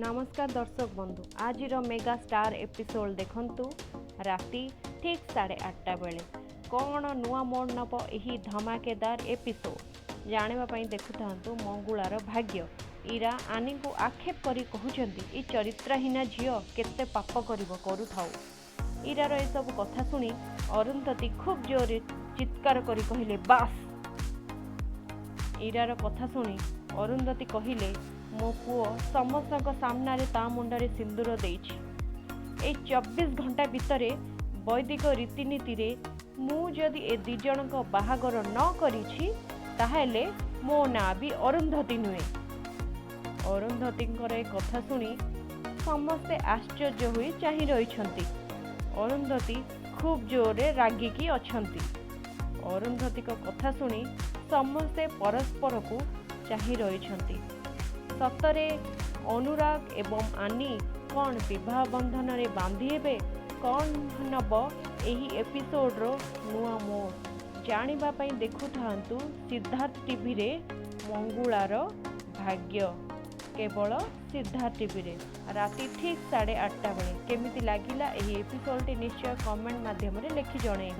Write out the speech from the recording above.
नमस्कार दर्शक बंधु आज मेगा स्टार एपिसोड देखंतु राति ठीक 8:30 बेले कौन नुआ मोड़ नब यही धमाकेदार एपिसोड जानापी देखुं मंगुलार भाग्य। इरा आनी को आक्षेप करी कहउछंती ई चरित्रहीन झियो केते पाप करुथाउ। इरार ए सब कथा सुनी अरुंधति खूब जोर चित्कार करी कहिले बास। इरार कथा सुनी अरुंधति कहिले मो पुओ समस्त सामने ता मुंडे सिंदूर देइछि। ए 24 घंटा भितरे वैदिक रीतिनीति रे मु जदि ए दी जन को बाहागर न करिछि ताहेले मो ना भी अरुंधति नुहे। अरुंधति कथा सुनी समस्ते आश्चर्य हुई चाहि रहिछंती। अरुंधति खूब जोरे रागिकी अछंती। अरुंधति को कथा सुनी समस्ते परस्पर को चाहि रहिछंती। सतरे अनुराग एवं आनी कौन विवाह बंधन रे बांधी हेबे कौन नब एही एपिसोड रो नुआ मोड़ जानिबा पई देखु थांतु सिद्धार्थ टीवी रे मंगुलार भाग्य केवल सिद्धार्थ टीवी रे राति ठीक 8:30 बेले। केमिति लागिला एही एपिसोड टी निश्चय कमेंट माध्यम रे लिखि जणे।